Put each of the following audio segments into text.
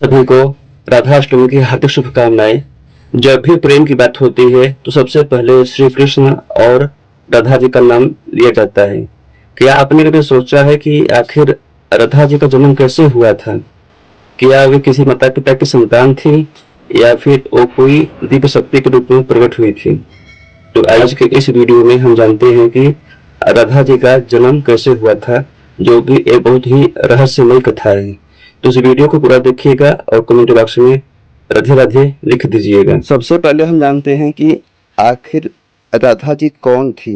सभी को राधाष्टमी की हार्दिक शुभकामनाएं। जब भी प्रेम की बात होती है तो सबसे पहले श्री कृष्ण और राधा जी का नाम लिया जाता है। क्या आपने कभी सोचा है कि आखिर राधा जी का जन्म कैसे हुआ था? क्या वे किसी माता पिता की संतान थी या फिर वो कोई दिव्य शक्ति के रूप में प्रकट हुई थी? तो आज के इस वीडियो में हम जानते हैं कि राधा जी का जन्म कैसे हुआ था, जो कि एक बहुत ही रहस्यमय कथा है। तो इस वीडियो को पूरा देखिएगा और कमेंट बॉक्स में राधे राधे लिख दीजिएगा। सबसे पहले हम जानते हैं कि आखिर राधा जी कौन थी।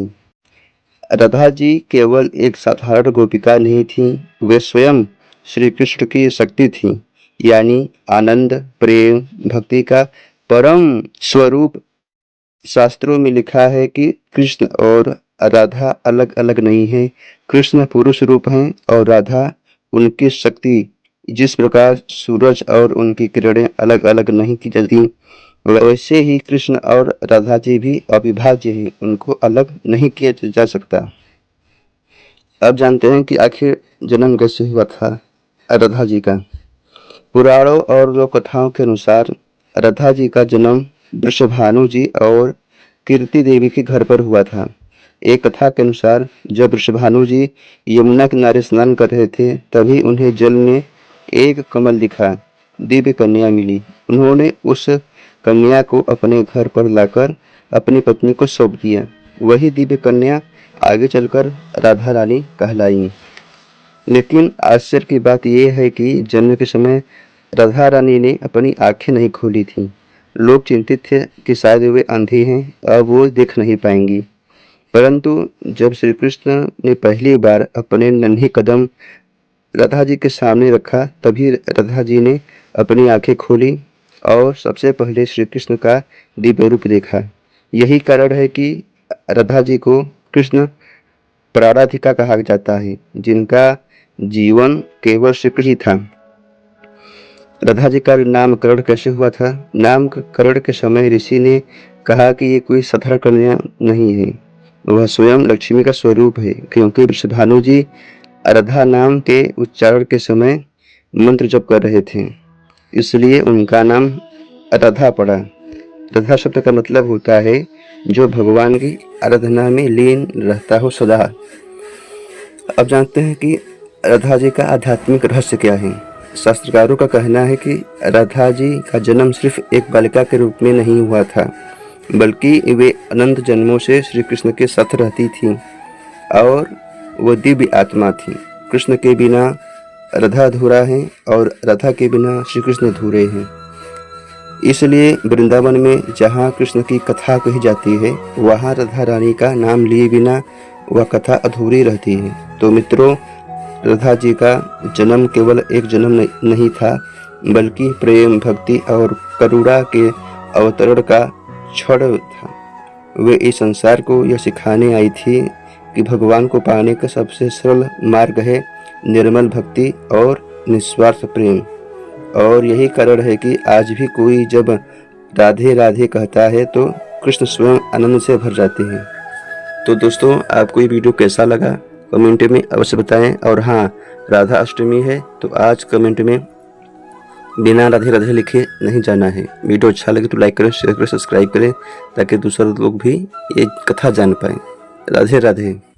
राधा जी केवल एक साधारण गोपिका नहीं थी, वे स्वयं श्री कृष्ण की शक्ति थी, यानी आनंद, प्रेम, भक्ति का परम स्वरूप। शास्त्रों में लिखा है कि कृष्ण और राधा अलग अलग नहीं है। कृष्ण पुरुष रूप हैं और राधा उनकी शक्ति। जिस प्रकार सूरज और उनकी किरणें अलग अलग नहीं की जाती, वैसे ही कृष्ण और राधा जी भी अविभाज्य हैं, उनको अलग नहीं किया जा सकता। अब जानते हैं कि आखिर जन्म कैसे हुआ था राधा जी का। पुराणों और लोक कथाओं के अनुसार राधा जी का जन्म वृषभानु जी और कीर्ति देवी के घर पर हुआ था। एक कथा के अनुसार जब वृषभानु जी यमुना किनारे स्नान कर रहे थे, तभी उन्हें जल में एक कमल दिखा, दिव्य कन्या मिली। उन्होंने उस कन्या को अपने घर पर लाकर अपनी पत्नी को सौंप दिया। वही दिव्य कन्या आगे चलकर राधा रानी कहलाई। लेकिन आश्चर्य की बात यह है कि जन्म के समय राधा रानी ने अपनी आंखें नहीं खोली थी। लोग चिंतित थे कि शायद वे अंधी हैं, अब वो देख नहीं पाएंगी। परंतु जब श्री कृष्ण ने पहली बार अपने नन्हे कदम राधा जी के सामने रखा, तभी राधा जी ने अपनी आंखें खोली और सबसे पहले श्री कृष्ण का दिव्य रूप देखा। यही कारण है कि राधा जी को कृष्ण प्राराधिका कहा जाता है, जिनका जीवन केवल श्री कृष्ण ही था। राधा जी का नामकरण कैसे हुआ था? नामकरण के समय ऋषि ने कहा कि ये कोई साधारण कन्या नहीं है, वह स्वयं लक्ष्मी का स्वरूप है, क्योंकि वृषभानु जी राधा नाम के उच्चारण के समय मंत्र जप कर रहे थे, इसलिए उनका नाम राधा पड़ा। राधा शब्द का मतलब होता है जो भगवान की आराधना में लीन रहता हो सदा। अब जानते हैं कि राधा जी का आध्यात्मिक रहस्य क्या है। शास्त्रकारों का कहना है कि राधा जी का जन्म सिर्फ एक बालिका के रूप में नहीं हुआ था, बल्कि वे अनंत जन्मों से श्री कृष्ण के साथ रहती थी और वह दिव्य आत्मा थी। कृष्ण के बिना राधा अधूरा है और राधा के बिना श्री कृष्ण अधूरे हैं। इसलिए वृंदावन में जहाँ कृष्ण की कथा कही जाती है, वहाँ राधा रानी का नाम लिए बिना वह कथा अधूरी रहती है। तो मित्रों, राधा जी का जन्म केवल एक जन्म नहीं था, बल्कि प्रेम, भक्ति और करुणा के अवतरण का क्षण था। वे इस संसार को यह सिखाने आई थी कि भगवान को पाने का सबसे सरल मार्ग है निर्मल भक्ति और निस्वार्थ प्रेम। और यही कारण है कि आज भी कोई जब राधे राधे कहता है तो कृष्ण स्वयं आनंद से भर जाते हैं। तो दोस्तों, आपको ये वीडियो कैसा लगा कमेंट में अवश्य बताएं। और हाँ, राधा अष्टमी है तो आज कमेंट में बिना राधे राधे लिखे नहीं जाना है। वीडियो अच्छा लगे तो लाइक करें, शेयर करें, सब्सक्राइब करें, ताकि दूसरे लोग भी ये कथा जान पाएं। राधे राधे।